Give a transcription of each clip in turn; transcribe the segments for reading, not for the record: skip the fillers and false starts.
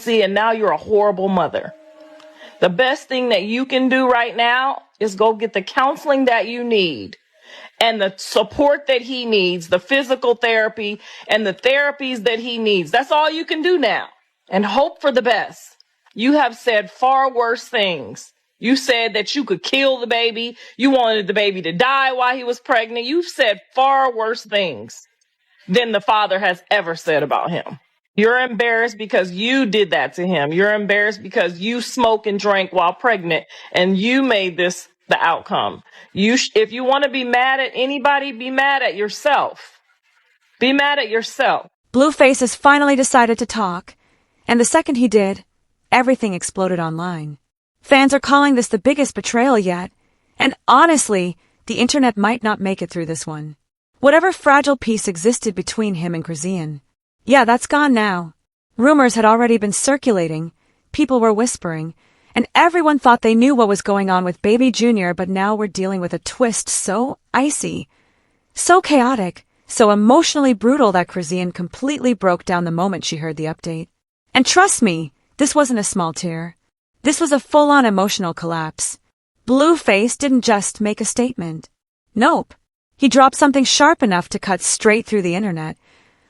and now you're a horrible mother. The best thing that you can do right now is go get the counseling that you need and the support that he needs, the physical therapy and the therapies that he needs. That's all you can do now, and hope for the best. You have said far worse things. You said that you could kill the baby. You wanted the baby to die while he was pregnant. You've said far worse things than the father has ever said about him. You're embarrassed because you did that to him. You're embarrassed because you smoked and drank while pregnant, and you made this the outcome. If you want to be mad at anybody, be mad at yourself. Be mad at yourself. Blueface has finally decided to talk, and the second he did, everything exploded online. Fans are calling this the biggest betrayal yet, and honestly, the internet might not make it through this one. Whatever fragile peace existed between him and Chrisean, yeah, that's gone now. Rumors had already been circulating, people were whispering, and everyone thought they knew what was going on with baby Junior, but now we're dealing with a twist so icy, so chaotic, so emotionally brutal that Chrisean completely broke down the moment she heard the update. And trust me, this wasn't a small tear. This was a full-on emotional collapse. Blueface didn't just make a statement. Nope. He dropped something sharp enough to cut straight through the internet,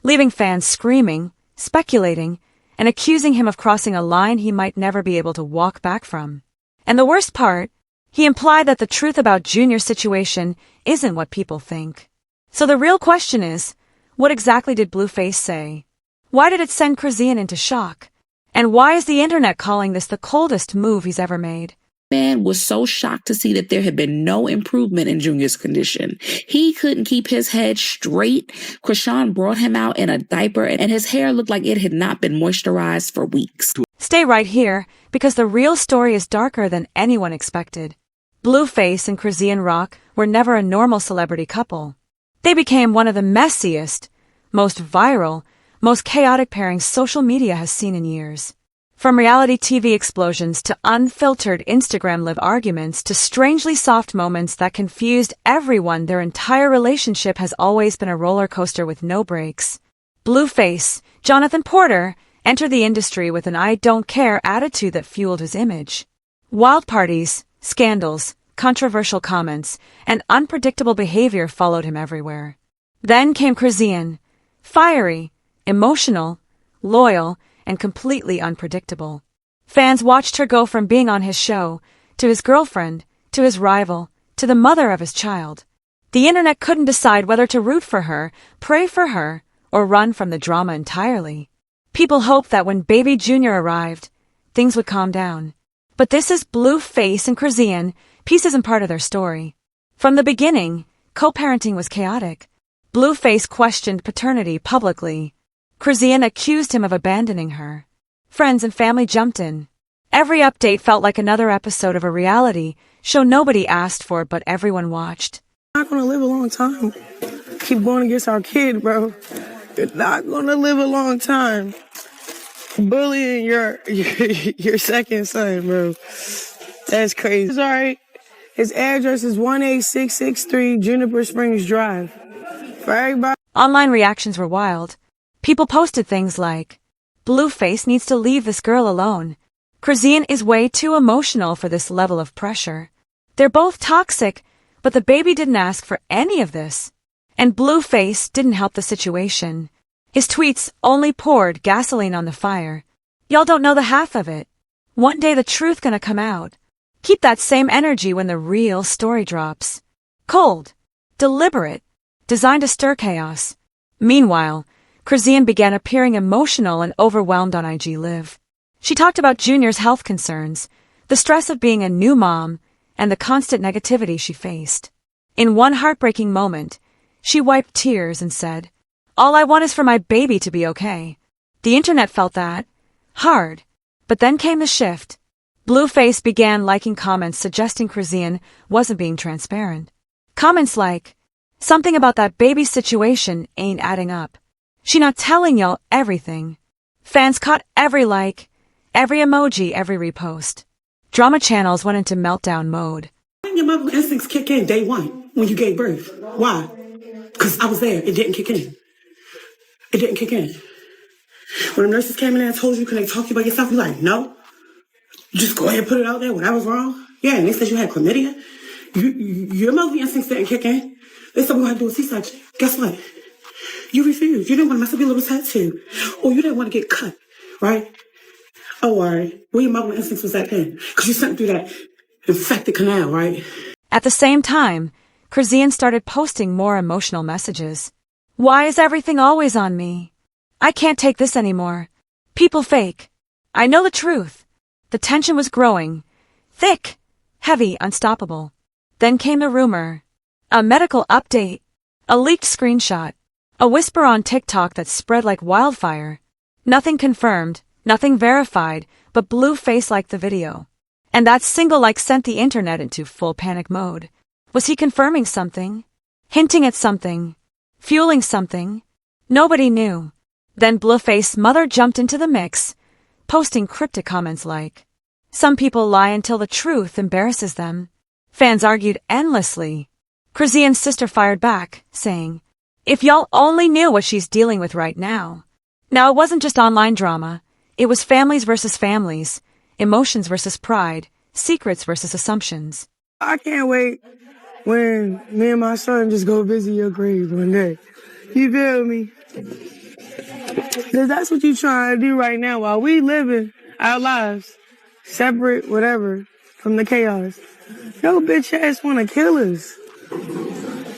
leaving fans screaming, speculating, and accusing him of crossing a line he might never be able to walk back from. And the worst part, he implied that the truth about Junior's situation isn't what people think. So the real question is, what exactly did Blueface say? Why did it send Chrisean into shock? And why is the internet calling this the coldest move he's ever made? Man was so shocked to see that there had been no improvement in Junior's condition. He couldn't keep his head straight. Chrisean brought him out in a diaper, and his hair looked like it had not been moisturized for weeks. Stay right here, because the real story is darker than anyone expected. Blueface and Chrisean Rock were never a normal celebrity couple. They became one of the messiest, most viral, most chaotic pairings social media has seen in years. From reality TV explosions to unfiltered Instagram live arguments to strangely soft moments that confused everyone, their entire relationship has always been a roller coaster with no breaks. Blueface, Jonathan Porter, entered the industry with an I don't care attitude that fueled his image. Wild parties, scandals, controversial comments, and unpredictable behavior followed him everywhere. Then came Chrisean, fiery, emotional, loyal, and completely unpredictable. Fans watched her go from being on his show, to his girlfriend, to his rival, to the mother of his child. The internet couldn't decide whether to root for her, pray for her, or run from the drama entirely. People hoped that when baby Junior arrived, things would calm down. But this is Blueface and Chrisean, peace isn't part of their story. From the beginning, co-parenting was chaotic. Blueface questioned paternity publicly. Chrisean accused him of abandoning her. Friends and family jumped in. Every update felt like another episode of a reality show nobody asked for but everyone watched. You're not gonna live a long time. Keep going against our kid, bro. You're not gonna live a long time. Bullying your second son, bro. That's crazy. It's alright. His address is 18663 Juniper Springs Drive. For everybody. Online reactions were wild. People posted things like, Blueface needs to leave this girl alone. Chrisean is way too emotional for this level of pressure. They're both toxic, but the baby didn't ask for any of this. And Blueface didn't help the situation. His tweets only poured gasoline on the fire. Y'all don't know the half of it. One day the truth gonna come out. Keep that same energy when the real story drops. Cold. Deliberate. Designed to stir chaos. Meanwhile, Chrisean began appearing emotional and overwhelmed on IG Live. She talked about Junior's health concerns, the stress of being a new mom, and the constant negativity she faced. In one heartbreaking moment, she wiped tears and said, "All I want is for my baby to be okay." The internet felt that. Hard. But then came the shift. Blueface began liking comments suggesting Chrisean wasn't being transparent. Comments like, "Something about that baby situation ain't adding up. She not telling y'all everything." Fans caught every like, every emoji, every repost. Drama channels went into meltdown mode. Your mother instincts kick in day one when you gave birth. Why? Because I was there. It didn't kick in. It didn't kick in. When the nurses came in there and told you, can they talk to you about yourself? You're like, no. You just go ahead and put it out there when I was wrong. Yeah, and they said you had chlamydia. Your motherly instincts didn't kick in. They said we had to do a C-section. Guess what? You refused. You didn't want to mess up your little tattoo. Or you didn't want to get cut, right? Oh, all right. Where your motherly instincts was at then? Because you sent through that infected canal, right? At the same time, Chrisean started posting more emotional messages. Why is everything always on me? I can't take this anymore. People fake. I know the truth. The tension was growing. Thick, heavy, unstoppable. Then came a rumor. A medical update. A leaked screenshot. A whisper on TikTok that spread like wildfire. Nothing confirmed, nothing verified, but Blueface liked the video. And that single like sent the internet into full panic mode. Was he confirming something? Hinting at something? Fueling something? Nobody knew. Then Blueface's mother jumped into the mix, posting cryptic comments like, "Some people lie until the truth embarrasses them." Fans argued endlessly. Chrisean's sister fired back, saying, "If y'all only knew what she's dealing with right now." Now it wasn't just online drama. It was families versus families, emotions versus pride, secrets versus assumptions. I can't wait when me and my son just go visit your grave one day. You feel me? Because that's what you trying to do right now while we living our lives, separate, whatever, from the chaos. Yo, bitch ass want to kill us.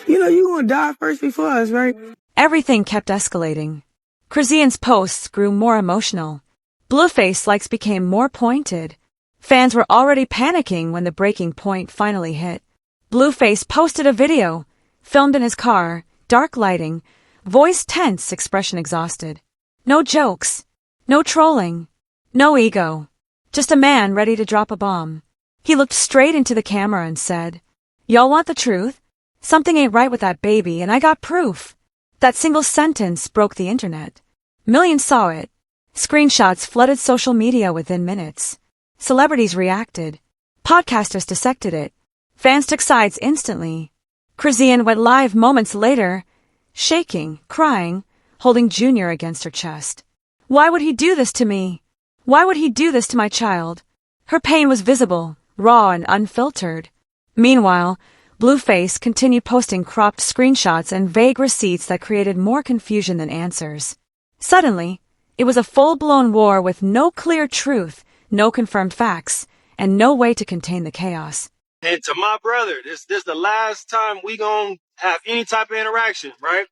You know you gonna die first before us, right? Everything kept escalating. Chrisean's posts grew more emotional. Blueface likes became more pointed. Fans were already panicking when the breaking point finally hit. Blueface posted a video, filmed in his car, dark lighting, voice tense, expression exhausted. No jokes, no trolling, no ego. Just a man ready to drop a bomb. He looked straight into the camera and said, "Y'all want the truth? Something ain't right with that baby, and I got proof." That single sentence broke the internet. Millions saw it. Screenshots flooded social media within minutes. Celebrities reacted. Podcasters dissected it. Fans took sides instantly. Chrisean went live moments later, shaking, crying, holding Junior against her chest. Why would he do this to me? Why would he do this to my child? Her pain was visible, raw and unfiltered. Meanwhile, Blueface continued posting cropped screenshots and vague receipts that created more confusion than answers. Suddenly, it was a full-blown war with no clear truth, no confirmed facts, and no way to contain the chaos. And to my brother, this the last time we gonna have any type of interaction, right?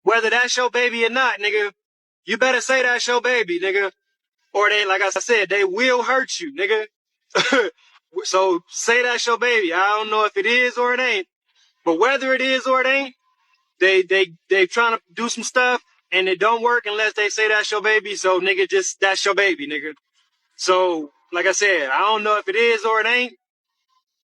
Whether that's your baby or not, nigga, you better say that's your baby, nigga. Or they, like I said, they will hurt you, nigga. So say that's your baby. I don't know if it is or it ain't, but whether it is or it ain't, they trying to do some stuff and it don't work unless they say that's your baby. So nigga, just that's your baby, nigga. So like I said, I don't know if it is or it ain't,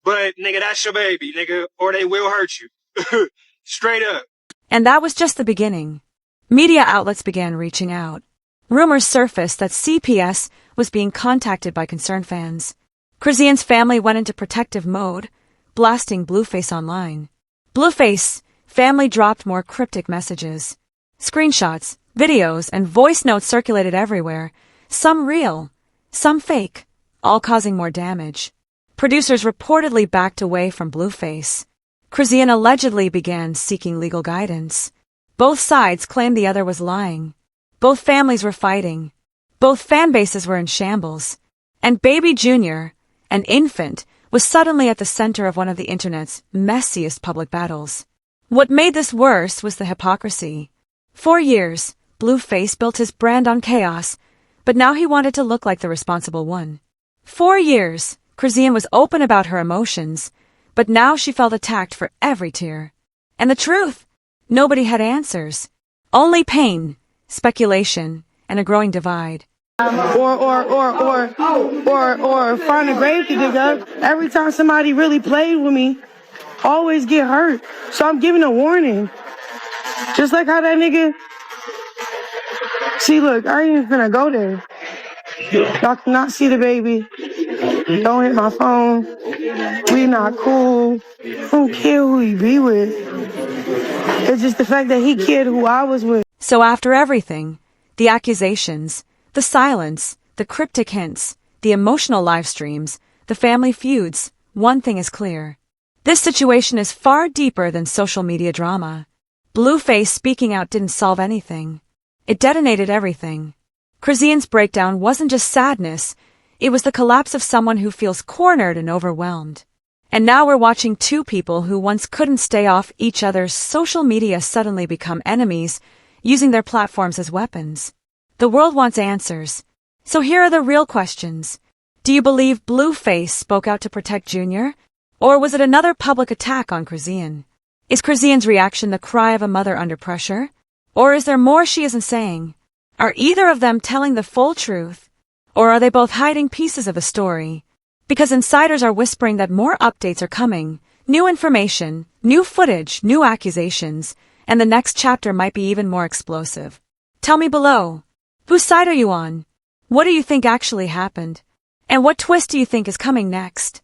but nigga, that's your baby, nigga, or they will hurt you. Straight up. And that was just the beginning. Media outlets began reaching out. Rumors surfaced that CPS was being contacted by concerned fans. Chrisean's family went into protective mode, blasting Blueface online. Blueface family dropped more cryptic messages. Screenshots, videos, and voice notes circulated everywhere, some real, some fake, all causing more damage. Producers reportedly backed away from Blueface. Chrisean allegedly began seeking legal guidance. Both sides claimed the other was lying. Both families were fighting. Both fan bases were in shambles. And baby Junior, an infant, was suddenly at the center of one of the internet's messiest public battles. What made this worse was the hypocrisy. For years, Blueface built his brand on chaos, but now he wanted to look like the responsible one. 4 years, Chrisean was open about her emotions, but now she felt attacked for every tear. And the truth? Nobody had answers. Only pain, speculation, and a growing divide. Or find a grave to dig up. Every time somebody really played with me, always get hurt. So I'm giving a warning. Just like how that nigga. See, look, I ain't even gonna go there. Y'all cannot see the baby. Don't hit my phone. We not cool. I don't care who he be with. It's just the fact that he cared who I was with. So after everything, The accusations, the silence, the cryptic hints, the emotional live streams, the family feuds, one thing is clear. This situation is far deeper than social media drama. Blueface speaking out didn't solve anything. It detonated everything. Chrisean's breakdown wasn't just sadness, it was the collapse of someone who feels cornered and overwhelmed. And now we're watching two people who once couldn't stay off each other's social media suddenly become enemies, using their platforms as weapons. The world wants answers. So here are the real questions. Do you believe Blueface spoke out to protect Junior? Or was it another public attack on Chrisean? Is Chrisean's reaction the cry of a mother under pressure? Or is there more she isn't saying? Are either of them telling the full truth? Or are they both hiding pieces of a story? Because insiders are whispering that more updates are coming, new information, new footage, new accusations, and the next chapter might be even more explosive. Tell me below. Whose side are you on? What do you think actually happened? And what twist do you think is coming next?